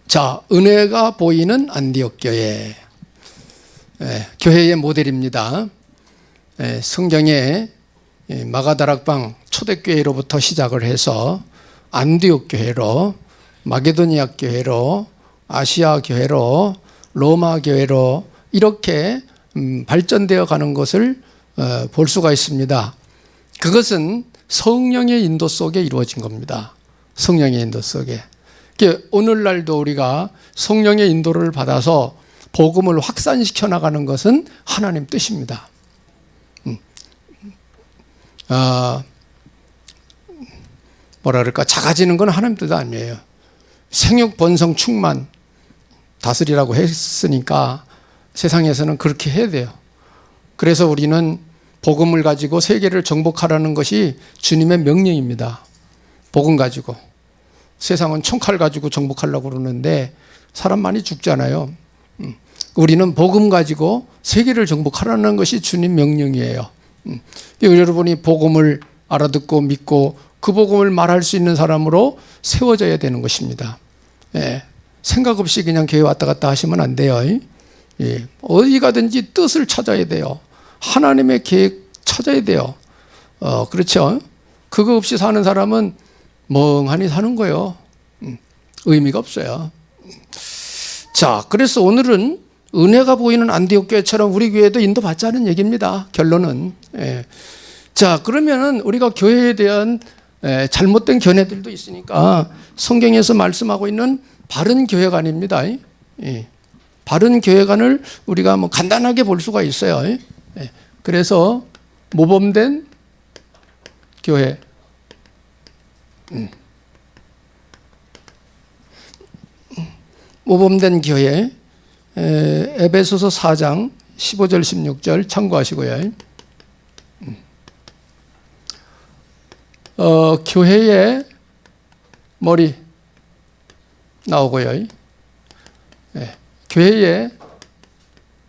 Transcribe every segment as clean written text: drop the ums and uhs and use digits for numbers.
자, 은혜가 보이는 안디옥 교회. 교회의 모델입니다. 성경에 마가다락방 초대교회로부터 시작을 해서 안디옥 교회로, 마게도니아 교회로, 아시아 교회로, 로마 교회로 이렇게 발전되어 가는 것을 볼 수가 있습니다. 그것은 성령의 인도 속에 이루어진 겁니다. 성령의 인도 속에. 오늘날도 우리가 성령의 인도를 받아서 복음을 확산시켜 나가는 것은 하나님 뜻입니다. 뭐라 그럴까? 작아지는 건 하나님 뜻 아니에요. 생육 번성 충만 다스리라고 했으니까 세상에서는 그렇게 해야 돼요. 그래서 우리는 복음을 가지고 세계를 정복하라는 것이 주님의 명령입니다. 복음 가지고. 세상은 총칼 가지고 정복하려고 그러는데 사람 많이 죽잖아요. 우리는 복음 가지고 세계를 정복하라는 것이 주님 명령이에요. 여러분이 복음을 알아듣고 믿고 그 복음을 말할 수 있는 사람으로 세워져야 되는 것입니다. 생각 없이 그냥 교회 왔다 갔다 하시면 안 돼요. 어디 가든지 뜻을 찾아야 돼요. 하나님의 계획 찾아야 돼요. 그렇죠? 그거 없이 사는 사람은 멍하니 사는 거예요. 의미가 없어요. 자, 그래서 오늘은 은혜가 보이는 안디옥 교회처럼 우리 교회도 인도받자는 얘기입니다. 결론은. 자, 그러면은 우리가 교회에 대한 잘못된 견해들도 있으니까 성경에서 말씀하고 있는 바른 교회관입니다. 바른 교회관을 우리가 뭐 간단하게 볼 수가 있어요. 그래서 모범된 교회. 모범된 교회. 에베소서 4장 15절 16절 참고하시고요. 교회의 머리 나오고요. 교회의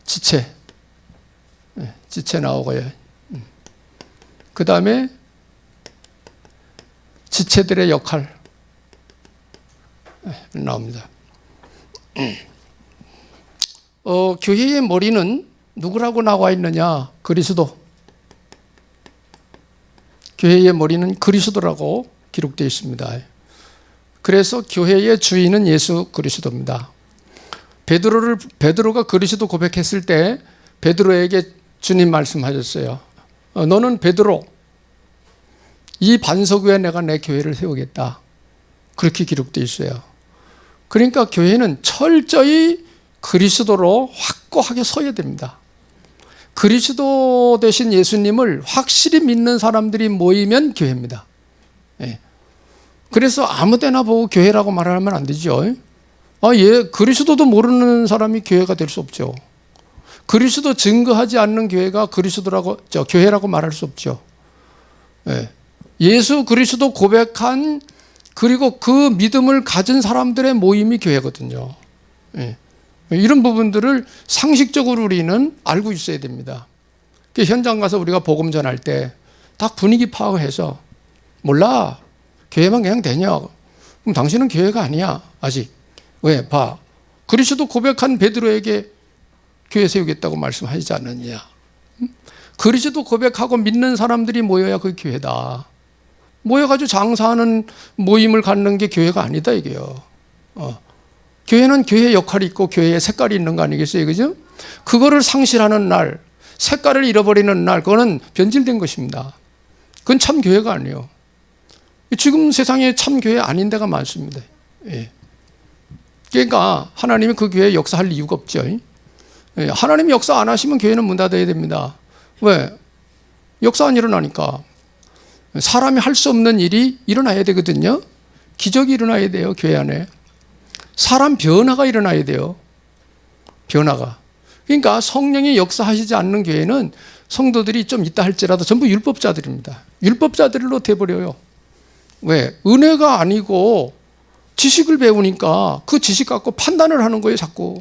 지체 나오고요. 그 다음에 지체들의 역할 나옵니다. 교회의 머리는 누구라고 나와 있느냐? 그리스도. 교회의 머리는 그리스도라고 기록되어 있습니다. 그래서 교회의 주인은 예수 그리스도입니다. 베드로가 그리스도 고백했을 때 베드로에게 주님 말씀하셨어요. 너는 베드로, 이 반석 위에 내가 내 교회를 세우겠다. 그렇게 기록되어 있어요. 그러니까 교회는 철저히 그리스도로 확고하게 서야 됩니다. 그리스도 되신 예수님을 확실히 믿는 사람들이 모이면 교회입니다. 그래서 아무데나 보고 교회라고 말하면 안 되죠. 그리스도도 모르는 사람이 교회가 될 수 없죠. 그리스도 증거하지 않는 교회가 교회라고 말할 수 없죠. 예수 그리스도 고백한 그리고 그 믿음을 가진 사람들의 모임이 교회거든요. 이런 부분들을 상식적으로 우리는 알고 있어야 됩니다. 현장 가서 우리가 복음 전할 때 딱 분위기 파악해서 몰라, 교회만 그냥 되냐? 그럼 당신은 교회가 아니야 아직. 왜? 봐, 그리스도 고백한 베드로에게 교회 세우겠다고 말씀하시지 않느냐? 그리스도 고백하고 믿는 사람들이 모여야 그 교회다. 모여가지고 장사하는 모임을 갖는 게 교회가 아니다 이게요. 교회는 교회의 역할이 있고 교회의 색깔이 있는 거 아니겠어요? 그죠? 그거를 상실하는 날, 색깔을 잃어버리는 날, 그거는 변질된 것입니다. 그건 참 교회가 아니에요. 지금 세상에 참 교회 아닌 데가 많습니다. 그러니까 하나님이 그 교회에 역사할 이유가 없죠. 하나님이 역사 안 하시면 교회는 문 닫아야 됩니다. 왜? 역사 안 일어나니까. 사람이 할 수 없는 일이 일어나야 되거든요. 기적이 일어나야 돼요, 교회 안에. 사람 변화가 일어나야 돼요. 변화가. 그러니까 성령이 역사하시지 않는 교회는 성도들이 좀 있다 할지라도 전부 율법자들입니다. 율법자들로 돼버려요. 왜? 은혜가 아니고 지식을 배우니까 그 지식 갖고 판단을 하는 거예요, 자꾸.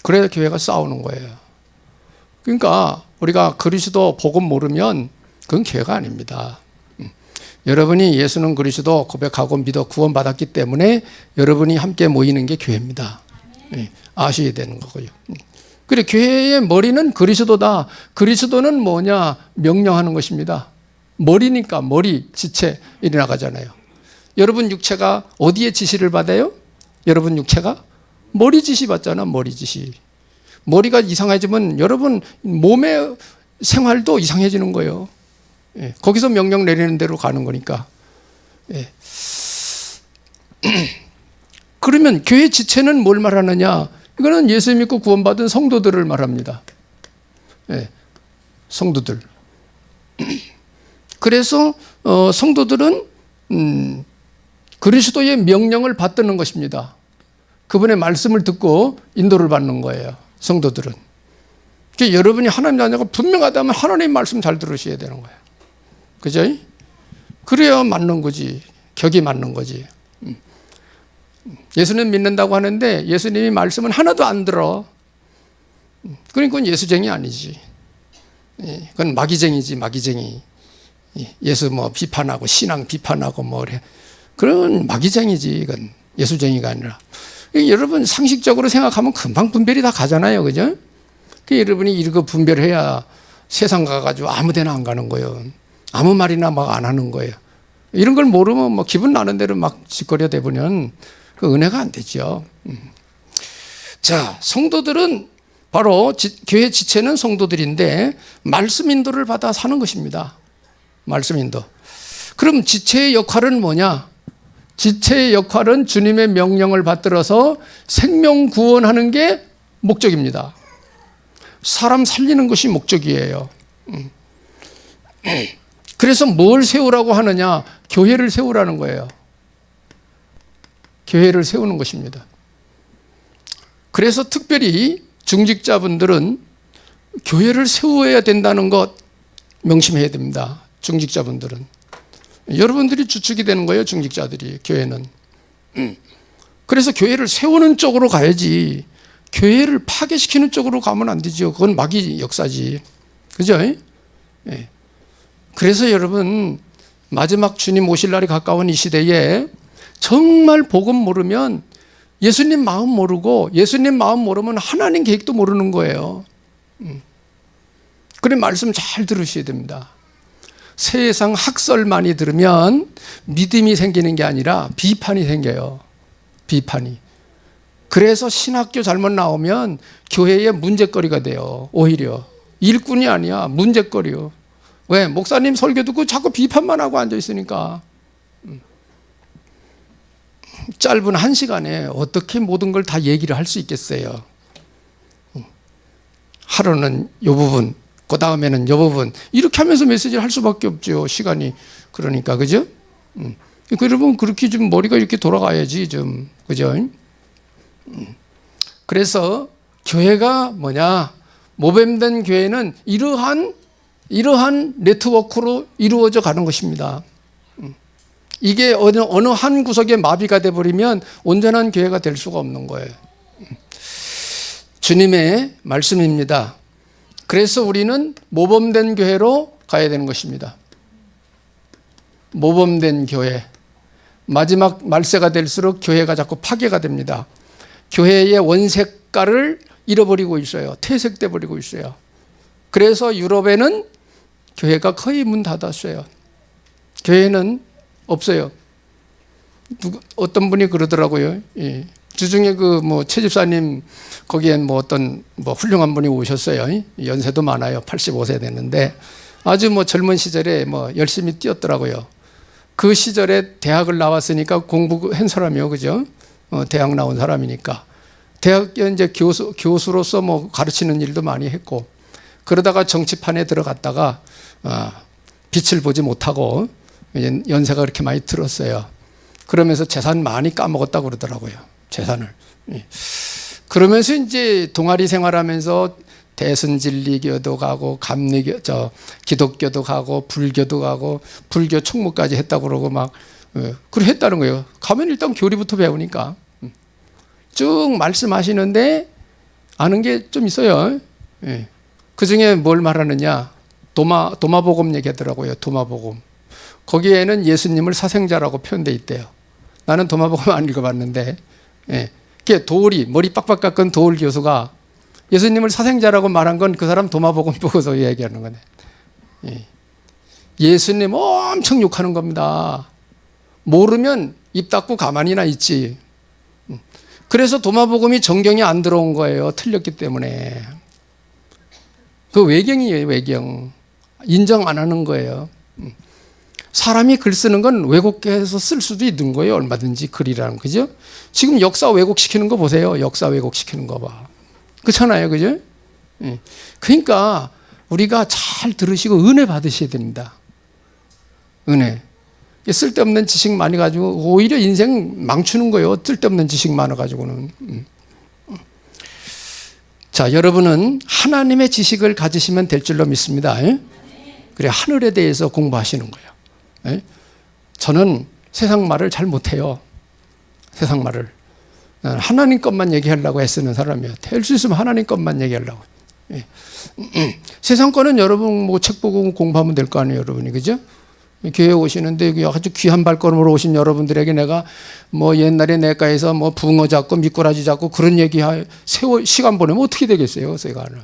그래야 교회가 싸우는 거예요. 그러니까 우리가 그리스도 복음 모르면 그건 교회가 아닙니다. 여러분이 예수는 그리스도 고백하고 믿어 구원받았기 때문에 여러분이 함께 모이는 게 교회입니다. 예, 아셔야 되는 거고요. 그래, 교회의 머리는 그리스도다. 그리스도는 뭐냐? 명령하는 것입니다. 머리니까 머리, 지체 이리 나가잖아요. 여러분 육체가 어디에 지시를 받아요? 여러분 육체가 머리 지시 받잖아. 머리 지시. 머리가 이상해지면 여러분 몸의 생활도 이상해지는 거예요. 예, 거기서 명령 내리는 대로 가는 거니까. 예. 그러면 교회 지체는 뭘 말하느냐? 이거는 예수 믿고 구원받은 성도들을 말합니다. 예, 성도들. 그래서 성도들은 그리스도의 명령을 받드는 것입니다. 그분의 말씀을 듣고 인도를 받는 거예요. 성도들은. 그러니까 여러분이 하나님 자녀가 분명하다면 하나님의 말씀 잘 들으셔야 되는 거예요. 그죠? 그래야 맞는 거지. 격이 맞는 거지. 예수님 믿는다고 하는데 예수님이 말씀은 하나도 안 들어. 그러니까 그건 예수쟁이 아니지. 그건 마귀쟁이지, 마귀쟁이. 예수 뭐 비판하고 신앙 비판하고 뭐 그래. 그런 마귀쟁이지. 이건 예수쟁이가 아니라. 여러분 상식적으로 생각하면 금방 분별이 다 가잖아요. 그죠? 여러분이 이거 분별해야 세상 가가지고 아무 데나 안 가는 거예요. 아무 말이나 막 안 하는 거예요. 이런 걸 모르면 뭐 기분 나는 대로 막 짓거려 대보면 그 은혜가 안 되죠. 자, 성도들은 바로 교회 지체는 성도들인데 말씀 인도를 받아 사는 것입니다. 말씀 인도. 그럼 지체의 역할은 뭐냐? 지체의 역할은 주님의 명령을 받들어서 생명 구원하는 게 목적입니다. 사람 살리는 것이 목적이에요. 그래서 뭘 세우라고 하느냐? 교회를 세우라는 거예요. 교회를 세우는 것입니다. 그래서 특별히 중직자분들은 교회를 세워야 된다는 것 명심해야 됩니다. 중직자분들은. 여러분들이 주축이 되는 거예요. 중직자들이. 교회는. 그래서 교회를 세우는 쪽으로 가야지 교회를 파괴시키는 쪽으로 가면 안 되죠. 그건 마귀 역사지. 그죠? 예. 그래서 여러분 마지막 주님 오실 날이 가까운 이 시대에 정말 복음 모르면 예수님 마음 모르고 예수님 마음 모르면 하나님 계획도 모르는 거예요. 그래 말씀 잘 들으셔야 됩니다. 세상 학설 많이 들으면 믿음이 생기는 게 아니라 비판이 생겨요. 비판이. 그래서 신학교 잘못 나오면 교회의 문제거리가 돼요. 오히려. 일꾼이 아니야. 문제거리요. 왜? 목사님 설교 듣고 자꾸 비판만 하고 앉아있으니까. 짧은 1시간에 어떻게 모든 걸 다 얘기를 할 수 있겠어요. 하루는 요 부분, 그 다음에는 요 부분 이렇게 하면서 메시지를 할 수밖에 없죠. 시간이. 그러니까 그죠? 여러분 그렇게 좀 머리가 이렇게 돌아가야지 좀. 그죠? 그래서 교회가 뭐냐? 모범된 교회는 이러한 네트워크로 이루어져 가는 것입니다. 이게 어느 한 구석에 마비가 돼버리면 온전한 교회가 될 수가 없는 거예요. 주님의 말씀입니다. 그래서 우리는 모범된 교회로 가야 되는 것입니다. 모범된 교회. 마지막 말세가 될수록 교회가 자꾸 파괴가 됩니다. 교회의 원색깔을 잃어버리고 있어요. 퇴색돼 버리고 있어요. 그래서 유럽에는 교회가 거의 문 닫았어요. 교회는 없어요. 어떤 분이 그러더라고요. 예. 주중에 최 집사님 거기엔 어떤 훌륭한 분이 오셨어요. 연세도 많아요. 85세 됐는데 아주 젊은 시절에 열심히 뛰었더라고요. 그 시절에 대학을 나왔으니까 공부한 사람이요. 그죠? 대학 나온 사람이니까. 대학에 이제 교수로서 가르치는 일도 많이 했고 그러다가 정치판에 들어갔다가 빛을 보지 못하고 연세가 그렇게 많이 들었어요. 그러면서 재산 많이 까먹었다고 그러더라고요. 재산을. 그러면서 이제 동아리 생활하면서 대승진리교도 가고 기독교도 가고 불교도 가고 불교 총무까지 했다고 그러고 그렇게 했다는 거예요. 가면 일단 교리부터 배우니까 쭉 말씀하시는데 아는 게 좀 있어요. 그 중에 뭘 말하느냐? 도마복음 얘기하더라고요. 도마복음. 거기에는 예수님을 사생자라고 표현되어 있대요. 나는 도마복음 안 읽어봤는데, 그게 도울이, 머리 빡빡 깎은 도울 교수가 예수님을 사생자라고 말한 건 그 사람 도마복음 보고서 얘기하는 거네. 예수님 엄청 욕하는 겁니다. 모르면 입 닫고 가만히나 있지. 그래서 도마복음이 정경에 안 들어온 거예요. 틀렸기 때문에. 그 외경이에요, 외경. 인정 안 하는 거예요. 사람이 글 쓰는 건 왜곡해서 쓸 수도 있는 거예요. 얼마든지 글이라는 거죠. 지금 역사 왜곡시키는 거 보세요. 역사 왜곡시키는 거 봐. 그렇잖아요. 그죠? 그러니까 우리가 잘 들으시고 은혜 받으셔야 됩니다. 은혜. 쓸데없는 지식 많이 가지고 오히려 인생 망치는 거예요. 쓸데없는 지식 많아가지고는. 자, 여러분은 하나님의 지식을 가지시면 될 줄로 믿습니다. 그래, 하늘에 대해서 공부하시는 거예요. 저는 세상 말을 잘 못해요. 세상 말을. 하나님 것만 얘기하려고 애쓰는 사람이에요. 될 수 있으면 하나님 것만 얘기하려고. 세상 거는 여러분 뭐 책 보고 공부하면 될 거 아니에요, 여러분이. 그죠? 교회 오시는데 여기 아주 귀한 발걸음으로 오신 여러분들에게 내가 뭐 옛날에 내과에서 뭐 붕어 잡고 미꾸라지 잡고 그런 얘기 시간 보내면 어떻게 되겠어요, 시간을.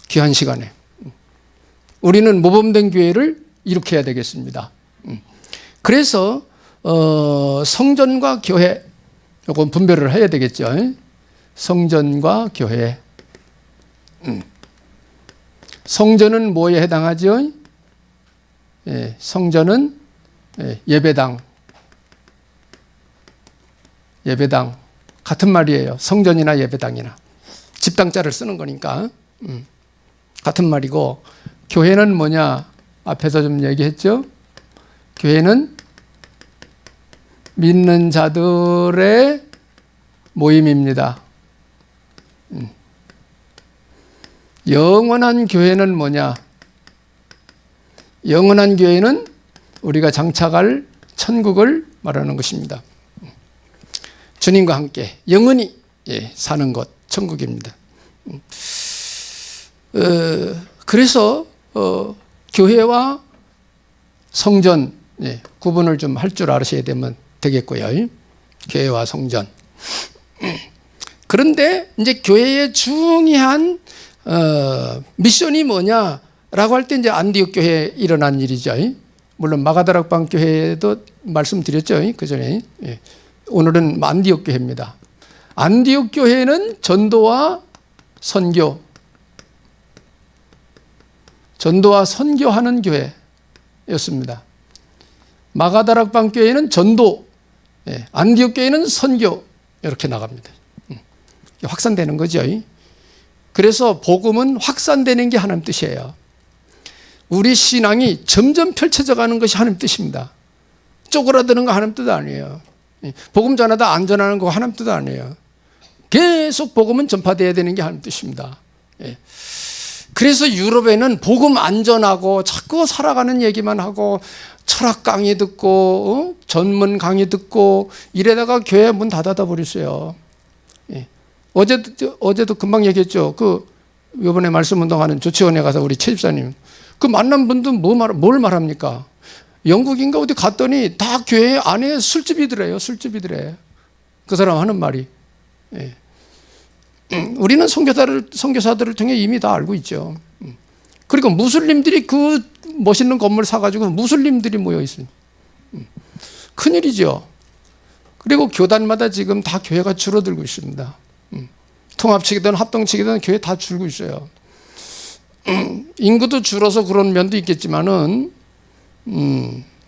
귀한 시간에. 우리는 모범된 교회를 이렇게 해야 되겠습니다. 그래서 성전과 교회 요건 분별을 해야 되겠죠. 성전과 교회. 성전은 뭐에 해당하죠? 성전은 예배당. 예배당. 같은 말이에요. 성전이나 예배당이나. 집당자를 쓰는 거니까. 같은 말이고, 교회는 뭐냐? 앞에서 좀 얘기했죠? 교회는 믿는 자들의 모임입니다. 영원한 교회는 뭐냐? 영원한 교회는 우리가 장착할 천국을 말하는 것입니다. 주님과 함께 영원히 사는 것, 천국입니다. 그래서 교회와 성전 구분을 좀 할 줄 아셔야 되겠고요. 교회와 성전. 그런데 이제 교회의 중요한 미션이 뭐냐라고 할 때 이제 안디옥 교회에 일어난 일이죠. 물론 마가다락방 교회도 말씀드렸죠. 그 전에. 오늘은 안디옥 교회입니다. 안디옥 교회는 전도와 선교, 전도와 선교하는 교회였습니다. 마가다락방 교회는 전도, 안디옥 교회는 선교 이렇게 나갑니다. 확산되는 거죠. 그래서 복음은 확산되는 게 하나님 뜻이에요. 우리 신앙이 점점 펼쳐져 가는 것이 하나님 뜻입니다. 쪼그라드는 거 하나님 뜻 아니에요. 복음 전하다 안 전하는 거 하나님 뜻 아니에요. 계속 복음은 전파되어야 되는 게 하나님 뜻입니다. 그래서 유럽에는 복음 안 전하고 자꾸 살아가는 얘기만 하고 철학 강의 듣고 전문 강의 듣고 이래다가 교회 문 닫아 버렸어요. 어제도 금방 얘기했죠. 이번에 말씀 운동하는 조치원에 가서 우리 최 집사님 그 만난 분도 뭘 말합니까? 영국인가 어디 갔더니 다 교회 안에 술집이더래요. 술집이더래. 그 사람 하는 말이. 우리는 선교사들을 통해 이미 다 알고 있죠. 그리고 무슬림들이 그 멋있는 건물 사가지고 무슬림들이 모여 있어요. 큰일이죠. 그리고 교단마다 지금 다 교회가 줄어들고 있습니다. 통합치기든 합동치기든 교회 다 줄고 있어요. 인구도 줄어서 그런 면도 있겠지만은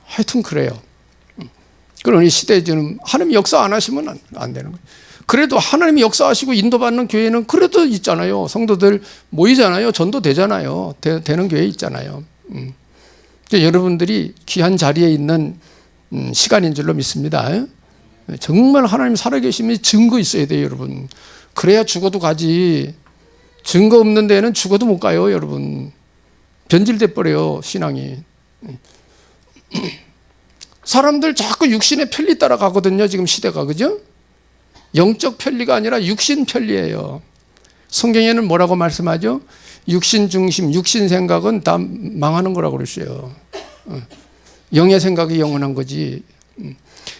하여튼 그래요. 그러니 시대에 지금 하나님 역사 안 하시면 안 되는 거예요. 그래도 하나님이 역사하시고 인도받는 교회는 그래도 있잖아요. 성도들 모이잖아요. 전도되잖아요. 되는 교회 있잖아요. 여러분들이 귀한 자리에 있는 시간인 줄로 믿습니다. 정말 하나님 살아계심이 증거 있어야 돼요, 여러분. 그래야 죽어도 가지. 증거 없는 데는 죽어도 못 가요, 여러분. 변질돼 버려요, 신앙이. 사람들 자꾸 육신의 편리 따라가거든요, 지금 시대가. 그죠? 영적 편리가 아니라 육신 편리예요. 성경에는 뭐라고 말씀하죠? 육신 중심, 육신 생각은 다 망하는 거라고 그랬어요. 영의 생각이 영원한 거지.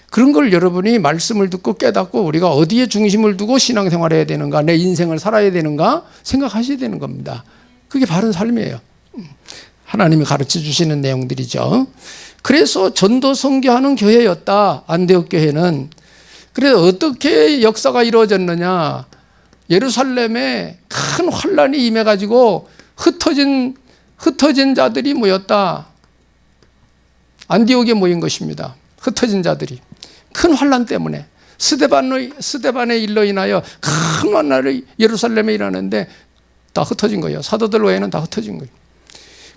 그런 걸 여러분이 말씀을 듣고 깨닫고 우리가 어디에 중심을 두고 신앙생활을 해야 되는가, 내 인생을 살아야 되는가 생각하셔야 되는 겁니다. 그게 바른 삶이에요. 하나님이 가르쳐 주시는 내용들이죠. 그래서 전도 선교하는 교회였다, 안디옥 교회는. 그래서 어떻게 역사가 이루어졌느냐, 예루살렘에 큰 환란이 임해가지고 흩어진 자들이 모였다. 안디옥에 모인 것입니다. 흩어진 자들이 큰 환란 때문에 스데반의 일로 인하여 큰 환란이 예루살렘에 일어나는데 다 흩어진 거예요. 사도들 외에는 다 흩어진 거예요.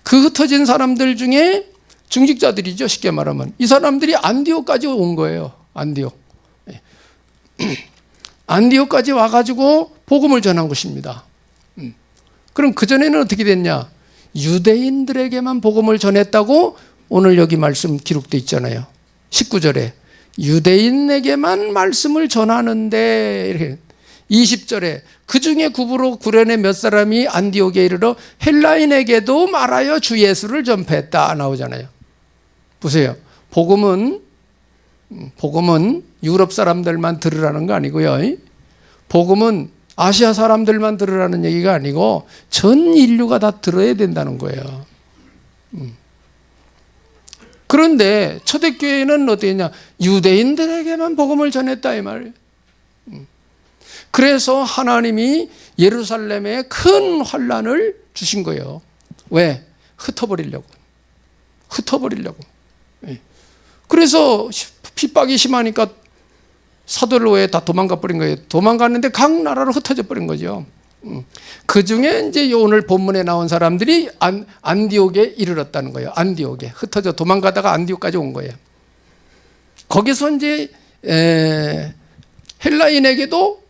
그 흩어진 사람들 중에 중직자들이죠. 쉽게 말하면 이 사람들이 안디옥까지 온 거예요. 안디옥까지 와가지고 복음을 전한 것입니다. 그럼 그전에는 어떻게 됐냐? 유대인들에게만 복음을 전했다고 오늘 여기 말씀 기록되어 있잖아요. 19절에 유대인에게만 말씀을 전하는데, 이렇게 20절에 그 중에 굽으로 구련의 몇 사람이 안디옥에 이르러 헬라인에게도 말하여 주 예수를 전파했다 나오잖아요. 보세요. 복음은 유럽 사람들만 들으라는 거 아니고요. 복음은 아시아 사람들만 들으라는 얘기가 아니고 전 인류가 다 들어야 된다는 거예요. 그런데 초대교회는 어떻게 했냐? 유대인들에게만 복음을 전했다 이 말이에요. 그래서 하나님이 예루살렘에 큰 환란을 주신 거예요. 왜? 흩어버리려고. 그래서 핍박이 심하니까 사도를 왜 다 도망가 버린 거예요. 도망갔는데 각 나라로 흩어져 버린 거죠. 그 중에 이제 오늘 본문에 나온 사람들이 안디옥에 이르렀다는 거예요. 안디옥에 흩어져 도망가다가 안디옥까지 온 거예요. 거기서 이제 헬라인에게도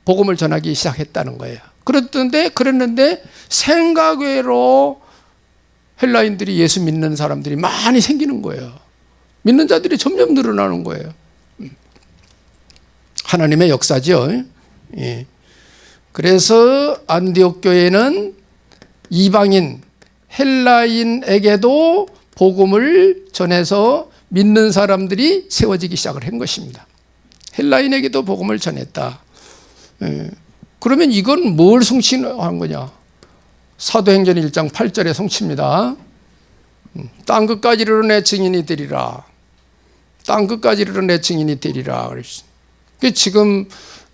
복음을 전하기 시작했다는 거예요. 그랬는데 생각외로 헬라인들이 예수 믿는 사람들이 많이 생기는 거예요. 믿는 자들이 점점 늘어나는 거예요. 하나님의 역사죠. 예. 그래서 안디옥 교회는 이방인 헬라인에게도 복음을 전해서 믿는 사람들이 세워지기 시작을 한 것입니다. 헬라인에게도 복음을 전했다. 그러면 이건 뭘 성취한 거냐? 사도행전 1장 8절의 성취입니다. 땅 끝까지 이르러 내 증인이 되리라. 땅 끝까지 이르러 내 증인이 되리라. 지금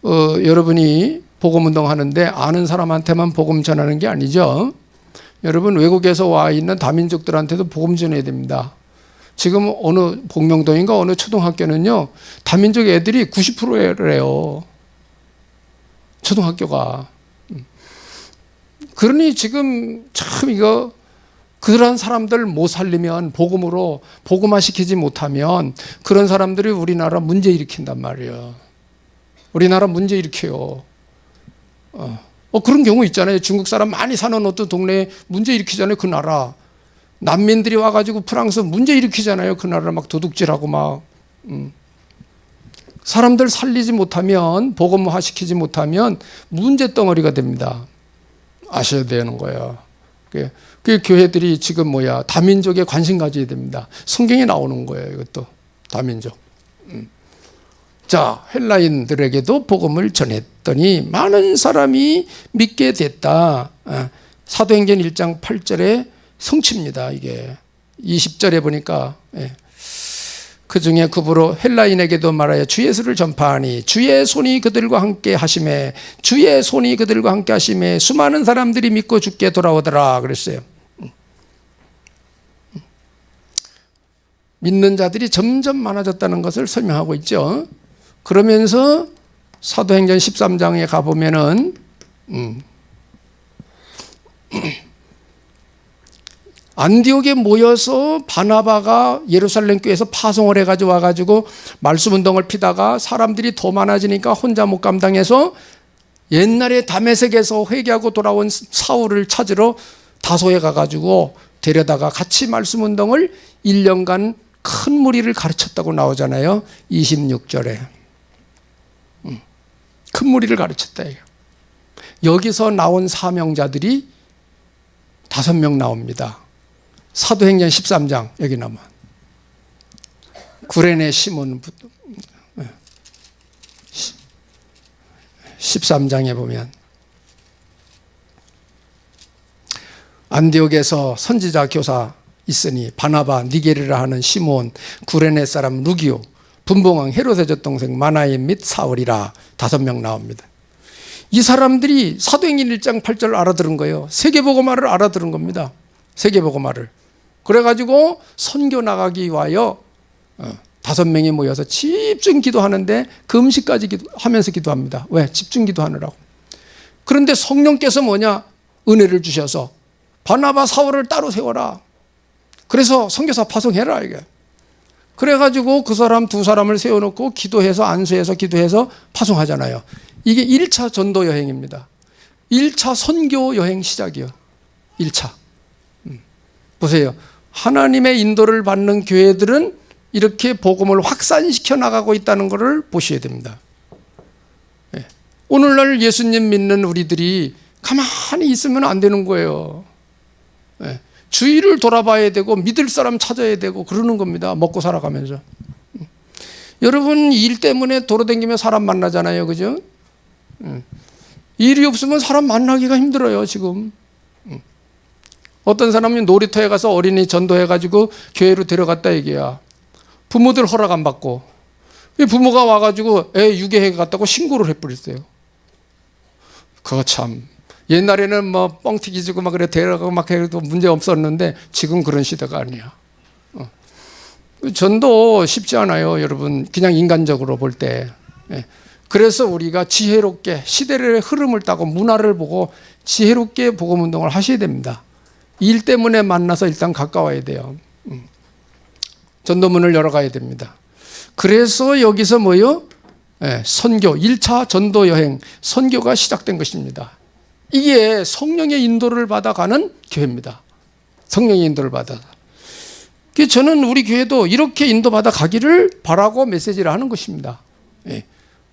여러분이 복음운동 하는데 아는 사람한테만 복음 전하는 게 아니죠. 여러분 외국에서 와 있는 다민족들한테도 복음 전해야 됩니다. 지금 어느 복명동인가 어느 초등학교는요, 다민족 애들이 90%래요. 초등학교가. 그러니 지금 참 이거 그런 사람들 못 살리면, 복음으로 복음화시키지 못하면 그런 사람들이 우리나라 문제 일으킨단 말이에요. 우리나라 문제 일으켜요. 그런 경우 있잖아요. 중국 사람 많이 사는 어떤 동네에 문제 일으키잖아요. 그 나라. 난민들이 와가지고 프랑스 문제 일으키잖아요. 그 나라를 막 도둑질하고 막. 사람들 살리지 못하면, 복음화시키지 못하면 문제 덩어리가 됩니다. 아셔야 되는 거예요. 그 교회들이 지금 다민족에 관심 가져야 됩니다. 성경에 나오는 거예요. 이것도 다민족. 자, 헬라인들에게도 복음을 전했더니 많은 사람이 믿게 됐다. 사도행전 1장 8절에 성취입니다. 이게 20절에 보니까 그 중에 굽으로 헬라인에게도 말하여 주 예수를 전파하니 주의 손이 그들과 함께 하심에 수많은 사람들이 믿고 주께 돌아오더라 그랬어요. 믿는 자들이 점점 많아졌다는 것을 설명하고 있죠. 그러면서 사도행전 13장에 가보면은 안디옥에 모여서 바나바가 예루살렘 교회에서 파송을 해가지고 와가지고 말씀 운동을 피다가 사람들이 더 많아지니까 혼자 못 감당해서 옛날에 다메섹에서 회개하고 돌아온 사울을 찾으러 다소에 가가지고 데려다가 같이 말씀 운동을 1년간 큰 무리를 가르쳤다고 나오잖아요. 26절에. 큰 무리를 가르쳤다. 여기서 나온 사명자들이 5명 나옵니다. 사도행전 13장 여기 나와. 구레네 시몬 13장에 보면 안디옥에서 선지자 교사 있으니 바나바, 니게르라 하는 시몬, 구레네 사람 루기오, 분봉왕 헤로데적 동생 마나임 및 사울이라 5명 나옵니다. 이 사람들이 사도행전 1장 8절 알아들은 거예요. 세계복음화를 알아들은 겁니다. 세계복음화를. 그래가지고 선교 나가기 위하여 5명이 모여서 집중 기도하는데 금식까지 하면서 기도합니다. 왜? 집중 기도하느라고. 그런데 성령께서 뭐냐? 은혜를 주셔서 바나바 사울을 따로 세워라. 그래서 선교사 파송해라 이게. 그래가지고 그 사람 2사람을 세워놓고 기도해서 안수해서 기도해서 파송하잖아요. 이게 1차 전도 여행입니다. 1차 선교 여행 시작이요. 1차. 보세요. 하나님의 인도를 받는 교회들은 이렇게 복음을 확산시켜 나가고 있다는 것을 보셔야 됩니다. 오늘날 예수님 믿는 우리들이 가만히 있으면 안 되는 거예요. 주위를 돌아봐야 되고 믿을 사람 찾아야 되고 그러는 겁니다. 먹고 살아가면서. 여러분 일 때문에 돌아다니며 사람 만나잖아요. 그죠? 일이 없으면 사람 만나기가 힘들어요 지금. 어떤 사람이 놀이터에 가서 어린이 전도해가지고 교회로 데려갔다 얘기야. 부모들 허락 안 받고 부모가 와가지고 애 유괴해 갔다고 신고를 해버렸어요. 그거 참 옛날에는 뭐 뻥튀기 주고 막 그래 데려가고 막 해도 문제 없었는데 지금 그런 시대가 아니야. 전도 쉽지 않아요 여러분. 그냥 인간적으로 볼 때. 그래서 우리가 지혜롭게 시대의 흐름을 따고 문화를 보고 지혜롭게 복음운동을 하셔야 됩니다. 일 때문에 만나서 일단 가까워야 돼요. 전도문을 열어가야 됩니다. 그래서 여기서 뭐요? 선교 1차 전도 여행 선교가 시작된 것입니다. 이게 성령의 인도를 받아가는 교회입니다. 성령의 인도를 받아. 저는 우리 교회도 이렇게 인도받아 가기를 바라고 메시지를 하는 것입니다.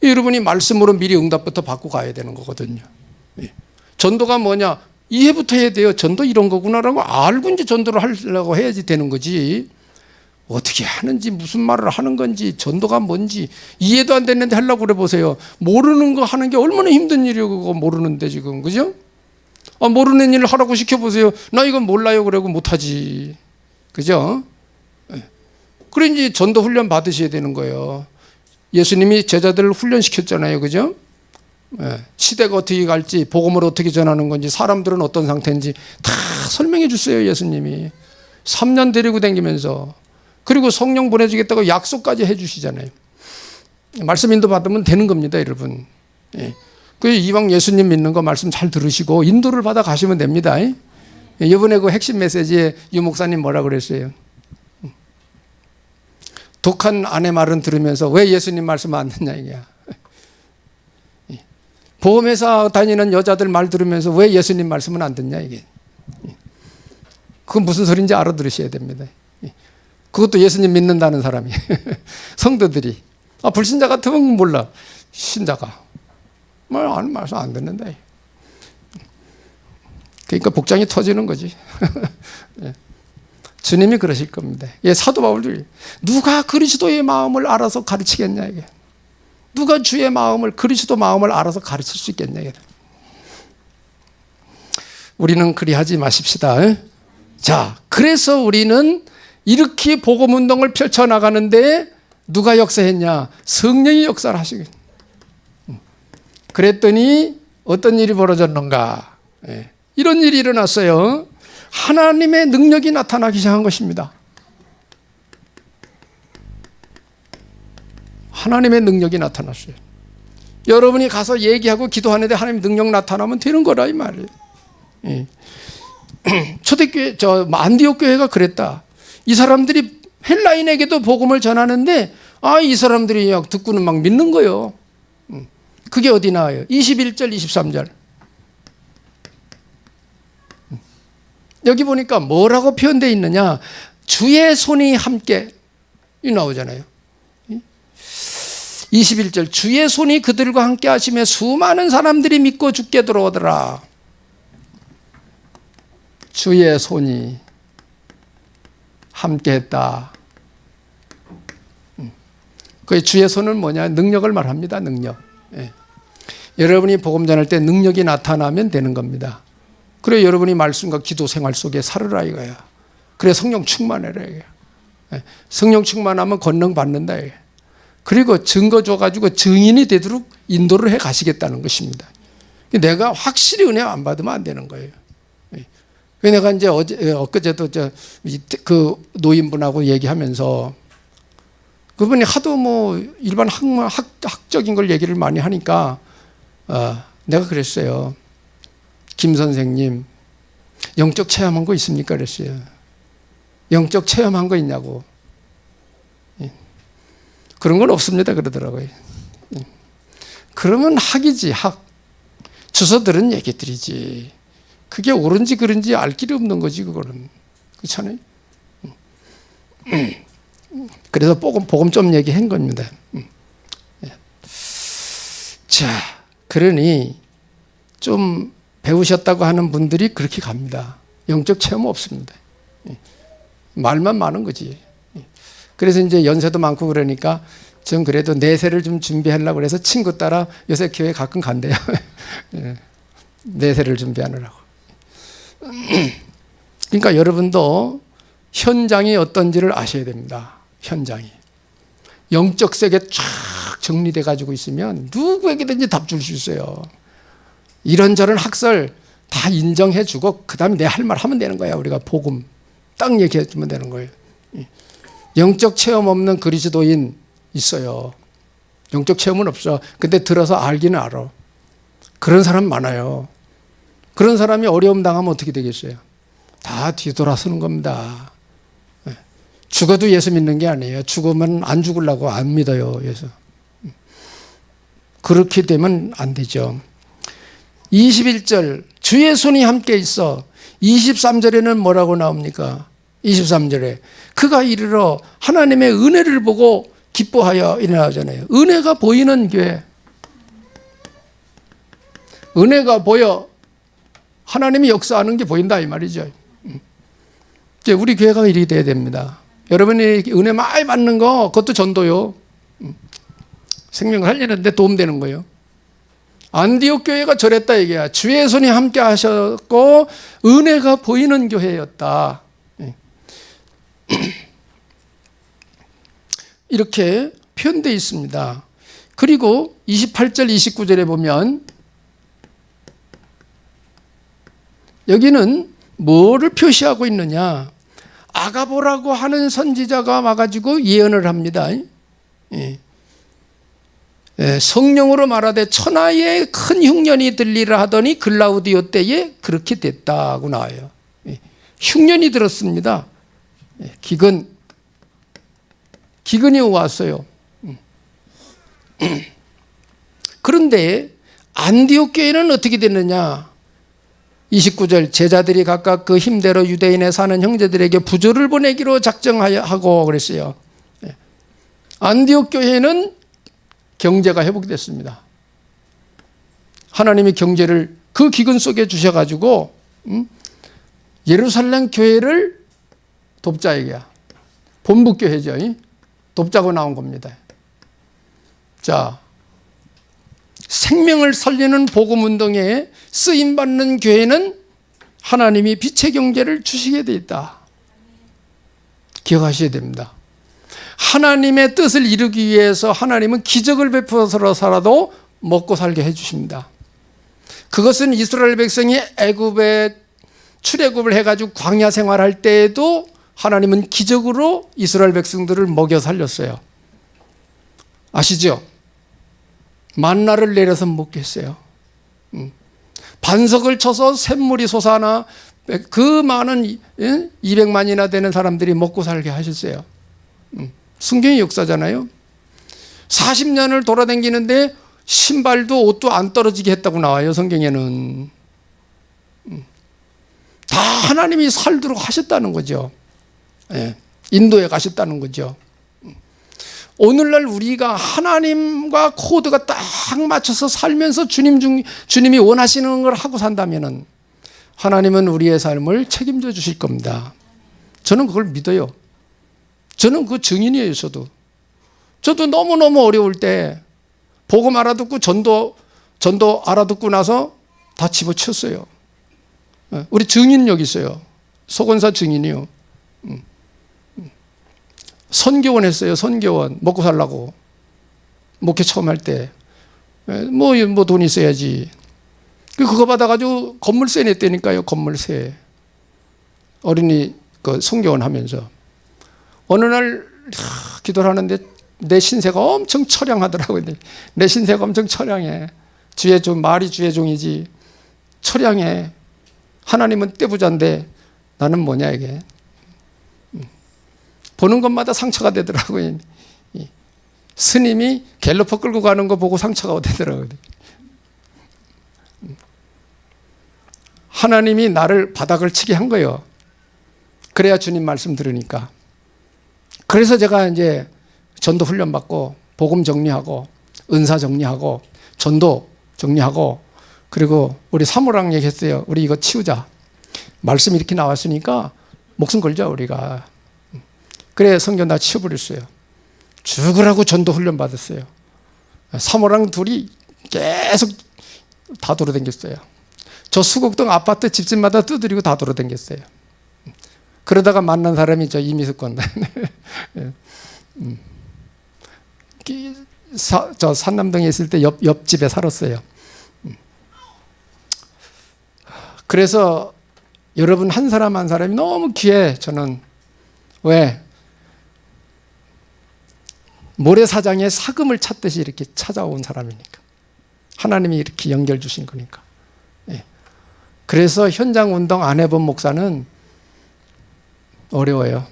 여러분이 말씀으로 미리 응답부터 받고 가야 되는 거거든요. 전도가 뭐냐? 이해부터 해야 돼요. 전도 이런 거구나라고 알고 이제 전도를 하려고 해야지 되는 거지. 어떻게 하는지 무슨 말을 하는 건지 전도가 뭔지 이해도 안 됐는데 하려고 그래 보세요. 모르는 거 하는 게 얼마나 힘든 일이고 그거 모르는데 지금. 그죠? 모르는 일을 하라고 시켜보세요. 나 이건 몰라요 그러고 못하지. 그죠? 그래 이제 전도 훈련 받으셔야 되는 거예요. 예수님이 제자들을 훈련시켰잖아요. 그죠? 시대가 어떻게 갈지 복음을 어떻게 전하는 건지 사람들은 어떤 상태인지 다 설명해 주세요. 예수님이 3년 데리고 다니면서. 그리고 성령 보내주겠다고 약속까지 해 주시잖아요. 말씀 인도 받으면 되는 겁니다 여러분. 그래서 이왕 예수님 믿는 거 말씀 잘 들으시고 인도를 받아 가시면 됩니다. 이번에 그 핵심 메시지에 유 목사님 뭐라 그랬어요? 독한 아내 말은 들으면서 왜 예수님 말씀 안 듣냐 이게야. 보험회사 다니는 여자들 말 들으면서 왜 예수님 말씀은 안 듣냐 이게. 그건 무슨 소리인지 알아들으셔야 됩니다. 그것도 예수님 믿는다는 사람이. 성도들이. 불신자 같으면 몰라. 신자가. 말씀 안 듣는다. 그러니까 복장이 터지는 거지. 주님이 그러실 겁니다. 사도 바울도 누가 그리스도의 마음을 알아서 가르치겠냐 이게. 누가 주의 마음을 그리스도 마음을 알아서 가르칠 수 있겠냐 이게. 우리는 그리하지 마십시다. 자, 그래서 우리는 이렇게 복음운동을 펼쳐나가는데 누가 역사했냐? 성령이 역사를 하시겠. 그랬더니 어떤 일이 벌어졌는가? 이런 일이 일어났어요. 하나님의 능력이 나타나기 시작한 것입니다. 하나님의 능력이 나타났어요. 여러분이 가서 얘기하고 기도하는데 하나님 능력 나타나면 되는 거라 이 말이에요. 초대교회 안디옥 교회가 그랬다. 이 사람들이 헬라인에게도 복음을 전하는데 이 사람들이 듣고는 막 믿는 거예요. 그게 어디 나와요? 21절 23절 여기 보니까 뭐라고 표현되어 있느냐? 주의 손이 함께 이 나오잖아요. 21절 주의 손이 그들과 함께 하시며 수많은 사람들이 믿고 죽게 들어오더라. 주의 손이 함께 했다. 그 주의 손은 뭐냐? 능력을 말합니다. 능력. 예. 여러분이 복음 전할 때 능력이 나타나면 되는 겁니다. 그래 여러분이 말씀과 기도 생활 속에 살으라 이거야. 그래 성령 충만해라 이거야. 예. 성령 충만하면 권능 받는다 이거야. 그리고 증거 줘가지고 증인이 되도록 인도를 해 가시겠다는 것입니다. 내가 확실히 은혜 안 받으면 안 되는 거예요. 내가 이제 엊그제도 그 노인분하고 얘기하면서 그분이 하도 뭐 일반 학적인 걸 얘기를 많이 하니까 내가 그랬어요. 김 선생님, 영적 체험한 거 있습니까? 그랬어요. 영적 체험한 거 있냐고. 그런 건 없습니다. 그러더라고요. 그러면 학이지, 학. 주워 들은 얘기들이지. 그게 옳은지 그른지 알 길이 없는 거지, 그거는. 그렇잖아요? 그래서 복음 좀 얘기한 겁니다. 자, 그러니 좀 배우셨다고 하는 분들이 그렇게 갑니다. 영적 체험 없습니다. 말만 많은 거지. 그래서 이제 연세도 많고 그러니까 전 그래도 내세를 좀 준비하려고 그래서 친구 따라 요새 교회 가끔 간대요. 내세를 준비하느라고. 그러니까 여러분도 현장이 어떤지를 아셔야 됩니다. 현장이. 영적 세계 쫙 정리돼 가지고 있으면 누구에게든지 답 줄 수 있어요. 이런저런 학설 다 인정해 주고 그 다음에 내 할 말 하면 되는 거야. 우리가 복음 딱 얘기해 주면 되는 거예요. 영적 체험 없는 그리스도인 있어요. 영적 체험은 없어. 근데 들어서 알기는 알아. 그런 사람 많아요. 그런 사람이 어려움 당하면 어떻게 되겠어요? 다 뒤돌아서는 겁니다. 죽어도 예수 믿는 게 아니에요. 죽으면 안 죽으려고 안 믿어요. 예수. 그렇게 되면 안 되죠. 21절 주의 손이 함께 있어. 23절에는 뭐라고 나옵니까? 23절에 그가 이르러 하나님의 은혜를 보고 기뻐하여 일어나잖아요. 은혜가 보이는 교회. 은혜가 보여. 하나님이 역사하는 게 보인다 이 말이죠. 이제 우리 교회가 이렇게 돼야 됩니다. 여러분이 은혜 많이 받는 거 그것도 전도요. 생명을 살리는데 도움되는 거예요. 안디옥 교회가 저랬다 얘기야. 주의 손이 함께 하셨고 은혜가 보이는 교회였다. 이렇게 표현되어 있습니다. 그리고 28절 29절에 보면 여기는 뭐를 표시하고 있느냐. 아가보라고 하는 선지자가 와가지고 예언을 합니다. 성령으로 말하되 천하에 큰 흉년이 들리라 하더니 글라우디오 때에 그렇게 됐다고 나와요. 흉년이 들었습니다. 기근이 왔어요. 그런데 안디옥 교회는 어떻게 됐느냐. 29절 제자들이 각각 그 힘대로 유대인에 사는 형제들에게 부조를 보내기로 작정하고 그랬어요. 안디옥 교회는 경제가 회복됐습니다. 하나님이 경제를 그 기근 속에 주셔가지고 예루살렘 교회를 돕자 얘기야. 본부교회죠. 돕자고 나온 겁니다. 자, 생명을 살리는 복음운동에 쓰임받는 교회는 하나님이 빛의 경제를 주시게 돼 있다. 기억하셔야 됩니다. 하나님의 뜻을 이루기 위해서 하나님은 기적을 베풀어서라도 먹고 살게 해주십니다. 그것은 이스라엘 백성이 애굽에 출애굽을 해가지고 광야 생활할 때에도 하나님은 기적으로 이스라엘 백성들을 먹여 살렸어요. 아시죠? 만나를 내려서 먹게 했어요. 반석을 쳐서 샘물이 솟아나 그 많은 200만이나 되는 사람들이 먹고 살게 하셨어요. 성경의 역사잖아요. 40년을 돌아다니는데 신발도 옷도 안 떨어지게 했다고 나와요. 성경에는. 다 하나님이 살도록 하셨다는 거죠. 인도에 가셨다는 거죠. 오늘날 우리가 하나님과 코드가 딱 맞춰서 살면서 주님이 원하시는 걸 하고 산다면 하나님은 우리의 삶을 책임져 주실 겁니다. 저는 그걸 믿어요. 저는 그 증인이에요. 저도 너무너무 어려울 때 복음 알아듣고 전도 알아듣고 나서 다 집어쳤어요. 우리 증인 여기 있어요. 소건사 증인이요. 선교원 했어요. 선교원. 먹고 살라고. 목회 처음 할 때. 뭐 돈 있어야지. 그거 받아가지고 건물세 냈다니까요. 건물세. 어린이 그 선교원 하면서. 어느 날 기도를 하는데 내 신세가 엄청 처량하더라고요. 내 신세가 엄청 처량해. 말이 주의 종이지. 처량해. 하나님은 떼부자인데 나는 뭐냐 이게. 보는 것마다 상처가 되더라고요. 스님이 갤러퍼 끌고 가는 거 보고 상처가 되더라고요. 하나님이 나를 바닥을 치게 한 거예요. 그래야 주님 말씀 들으니까. 그래서 제가 이제 전도 훈련 받고 복음 정리하고 은사 정리하고 전도 정리하고 그리고 우리 사모랑 얘기했어요. 우리 이거 치우자. 말씀 이렇게 나왔으니까 목숨 걸자 우리가. 그래 성경 다 치워버렸어요. 죽으라고 전도 훈련 받았어요. 사모랑 둘이 계속 다 돌아다녔어요. 저 수곡동 아파트 집집마다 두드리고 다 돌아다녔어요. 그러다가 만난 사람이 저 이미숙 건. 저 산남동에 있을 때 옆집에 살았어요. 그래서 여러분 한 사람 한 사람이 너무 귀해. 저는 왜? 모래사장에 사금을 찾듯이 이렇게 찾아온 사람이니까. 하나님이 이렇게 연결 주신 거니까. 그래서 현장 운동 안 해본 목사는 어려워요.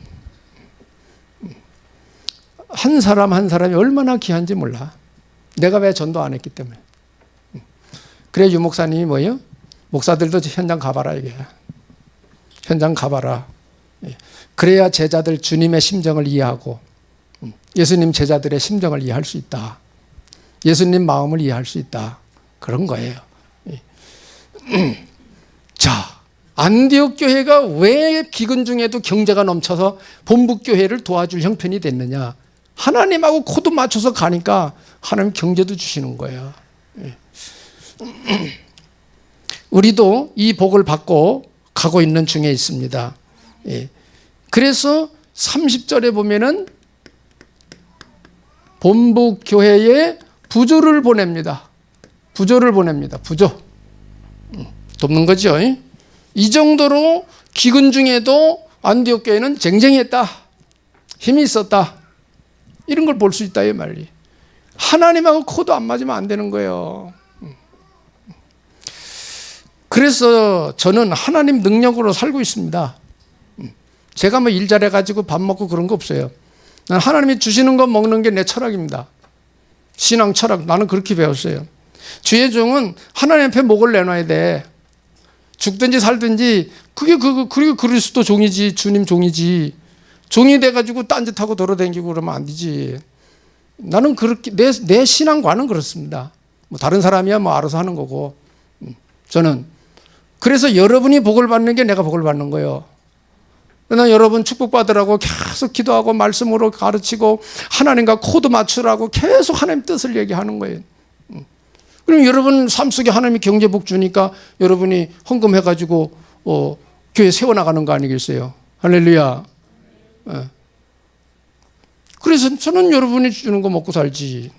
한 사람 한 사람이 얼마나 귀한지 몰라. 내가 왜 전도 안 했기 때문에. 그래 유 목사님이 뭐예요? 목사들도 현장 가봐라 이게. 현장 가봐라. 그래야 제자들 주님의 심정을 이해하고 예수님 제자들의 심정을 이해할 수 있다. 예수님 마음을 이해할 수 있다. 그런 거예요. 자, 안디옥 교회가 왜 기근 중에도 경제가 넘쳐서 본부 교회를 도와줄 형편이 됐느냐? 하나님하고 코드 맞춰서 가니까 하나님 경제도 주시는 거예요. 우리도 이 복을 받고 가고 있는 중에 있습니다. 그래서 30절에 보면은 본부 교회에 부조를 보냅니다. 부조를 보냅니다. 부조. 돕는 거죠. 이 정도로 기근 중에도 안디옥 교회는 쟁쟁했다. 힘이 있었다. 이런 걸 볼 수 있다 이 말이. 하나님하고 코드 안 맞으면 안 되는 거예요. 그래서 저는 하나님 능력으로 살고 있습니다. 제가 뭐 일 잘해가지고 밥 먹고 그런 거 없어요. 난 하나님이 주시는 거 먹는 게 내 철학입니다. 신앙 철학. 나는 그렇게 배웠어요. 주의 종은 하나님 앞에 목을 내놔야 돼. 죽든지 살든지 그게 그리스도 종이지. 주님 종이지. 종이 돼가지고 딴짓하고 돌아다니고 그러면 안 되지. 나는 그렇게 내 신앙과는 그렇습니다. 뭐 다른 사람이야 뭐 알아서 하는 거고. 저는 그래서 여러분이 복을 받는 게 내가 복을 받는 거예요. 나 여러분 축복받으라고 계속 기도하고 말씀으로 가르치고 하나님과 코드 맞추라고 계속 하나님 뜻을 얘기하는 거예요. 그럼 여러분 삶 속에 하나님이 경제복 주니까 여러분이 헌금해가지고 교회 세워나가는 거 아니겠어요? 할렐루야. 그래서 저는 여러분이 주는 거 먹고 살지.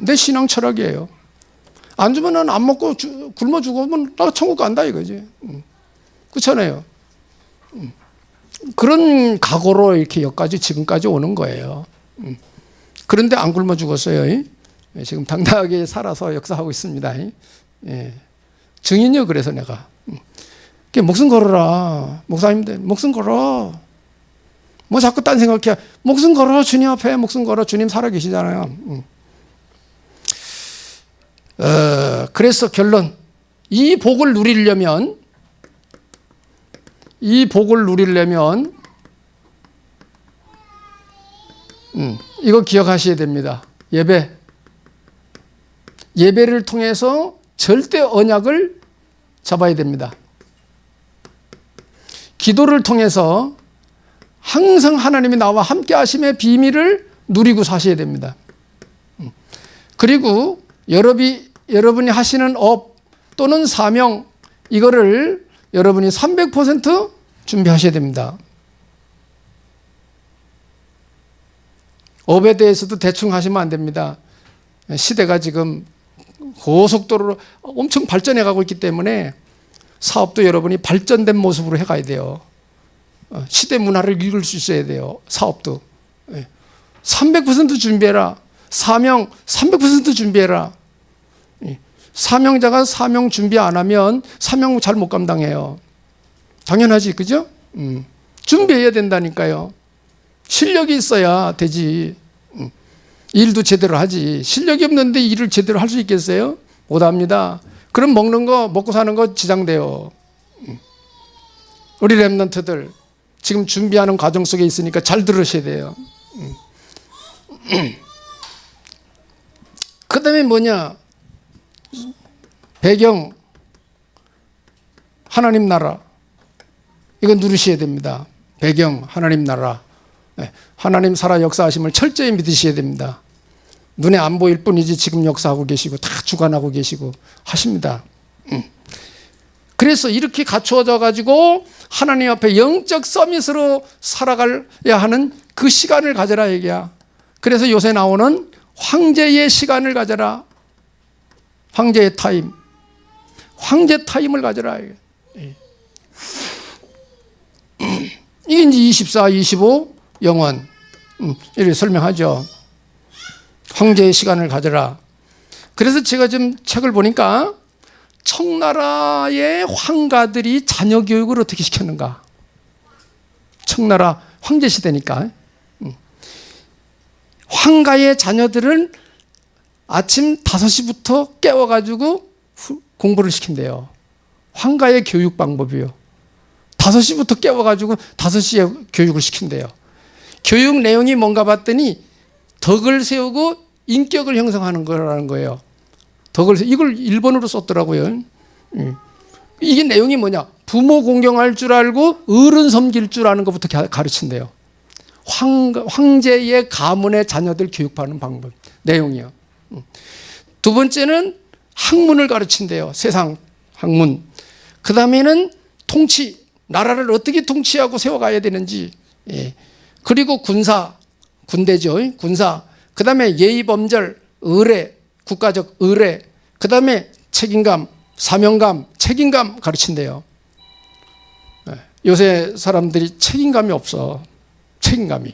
내 신앙 철학이에요. 안 주면 안 먹고 굶어 죽으면 나 천국 간다 이거지. 그렇잖아요. 그런 각오로 이렇게 여기까지 지금까지 오는 거예요. 그런데 안 굶어 죽었어요. 지금 당당하게 살아서 역사하고 있습니다. 증인이요. 그래서 내가 목숨 걸어라. 목사님들 목숨 걸어. 뭐 자꾸 딴 생각해. 목숨 걸어. 주님 앞에 목숨 걸어. 주님 살아계시잖아요. 그래서 결론. 이 복을 누리려면 이거 기억하셔야 됩니다. 예배를 통해서 절대 언약을 잡아야 됩니다. 기도를 통해서 항상 하나님이 나와 함께 하심의 비밀을 누리고 사셔야 됩니다. 그리고 여러분이 하시는 업 또는 사명, 이거를 여러분이 300% 준비하셔야 됩니다. 업에 대해서도 대충 하시면 안 됩니다. 시대가 지금 고속도로로 엄청 발전해 가고 있기 때문에 사업도 여러분이 발전된 모습으로 해가야 돼요. 시대 문화를 읽을 수 있어야 돼요. 사업도 300% 준비해라. 사명 300% 준비해라. 사명자가 사명 준비 안 하면 사명 잘 못 감당해요. 당연하지, 그죠? 준비해야 된다니까요. 실력이 있어야 되지. 일도 제대로 하지. 실력이 없는데 일을 제대로 할 수 있겠어요? 못합니다. 그럼 먹고 사는 거 지장돼요. 우리 렘넌트들 지금 준비하는 과정 속에 있으니까 잘 들으셔야 돼요. 그 다음에 뭐냐? 배경, 하나님 나라. 이거 누르셔야 됩니다. 배경, 하나님 나라. 하나님 살아 역사하심을 철저히 믿으셔야 됩니다. 눈에 안 보일 뿐이지 지금 역사하고 계시고 다 주관하고 계시고 하십니다. 그래서 이렇게 갖추어져 가지고 하나님 앞에 영적 서밋으로 살아가야 하는 그 시간을 가져라 얘기야. 그래서 요새 나오는 황제의 시간을 가져라. 황제의 타임. 황제 타임을 가져라. 이게 이제 24, 25 영원. 이렇게 설명하죠. 황제의 시간을 가져라. 그래서 제가 지금 책을 보니까 청나라의 황가들이 자녀 교육을 어떻게 시켰는가. 청나라 황제 시대니까. 황가의 자녀들은 아침 5시부터 깨워가지고 공부를 시킨대요. 황가의 교육 방법이요. 5시부터 깨워가지고 5시에 교육을 시킨대요. 교육 내용이 뭔가 봤더니 덕을 세우고 인격을 형성하는 거라는 거예요. 이걸 일본어로 썼더라고요. 이게 내용이 뭐냐? 부모 공경할 줄 알고 어른 섬길 줄 아는 것부터 가르친대요. 황제의 가문의 자녀들 교육하는 방법, 내용이요. 두 번째는 학문을 가르친대요. 세상 학문. 그 다음에는 통치, 나라를 어떻게 통치하고 세워가야 되는지. 그리고 군대죠. 군사. 그 다음에 예의범절, 의례, 국가적 의례. 그 다음에 책임감, 사명감, 책임감 가르친대요. 요새 사람들이 책임감이 없어. 책임감이.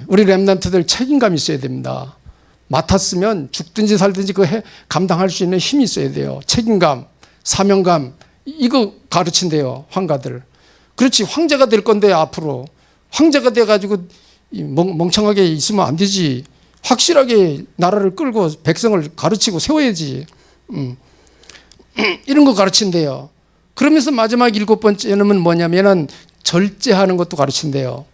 우리 렘넌트들 책임감이 있어야 됩니다. 맡았으면 죽든지 살든지 감당할 수 있는 힘이 있어야 돼요. 책임감, 사명감, 이거 가르친대요. 황가들. 그렇지, 황제가 될 건데 앞으로. 황제가 돼가지고 멍청하게 있으면 안 되지. 확실하게 나라를 끌고 백성을 가르치고 세워야지. 이런 거 가르친대요. 그러면서 마지막 7번째는 뭐냐면은 절제하는 것도 가르친대요.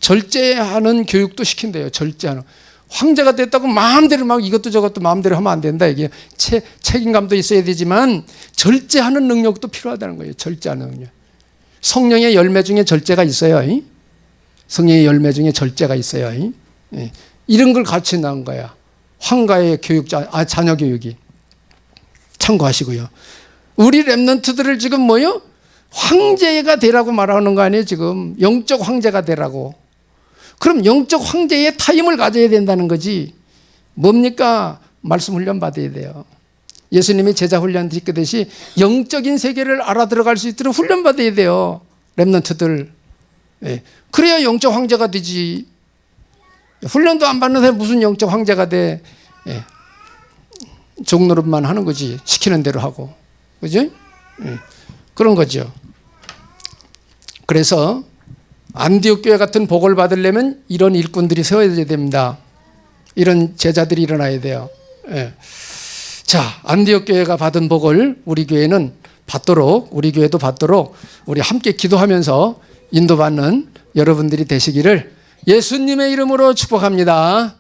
절제하는 교육도 시킨대요. 절제하는. 황제가 됐다고 마음대로 막 이것도 저것도 마음대로 하면 안 된다. 이게 책임감도 있어야 되지만 절제하는 능력도 필요하다는 거예요. 절제하는 능력. 성령의 열매 중에 절제가 있어요. 성령의 열매 중에 절제가 있어요. 이런 걸 가르친다는 거야. 황가의 자녀 교육이. 참고하시고요. 우리 렘넌트들을 지금 뭐요? 황제가 되라고 말하는 거 아니에요, 지금. 영적 황제가 되라고. 그럼 영적 황제의 타임을 가져야 된다는 거지. 뭡니까? 말씀 훈련 받아야 돼요. 예수님이 제자 훈련 드리듯이 영적인 세계를 알아들어갈 수 있도록 훈련 받아야 돼요. 렘넌트들. 그래야 영적 황제가 되지. 훈련도 안 받는데 무슨 영적 황제가 돼. 종노릇만 하는 거지. 시키는 대로 하고. 그죠? 그런 거죠. 그래서 안디옥 교회 같은 복을 받으려면 이런 일꾼들이 세워야 됩니다. 이런 제자들이 일어나야 돼요. 자, 안디옥 교회가 받은 복을 우리 교회는 받도록, 우리 교회도 받도록 우리 함께 기도하면서 인도받는 여러분들이 되시기를 예수님의 이름으로 축복합니다.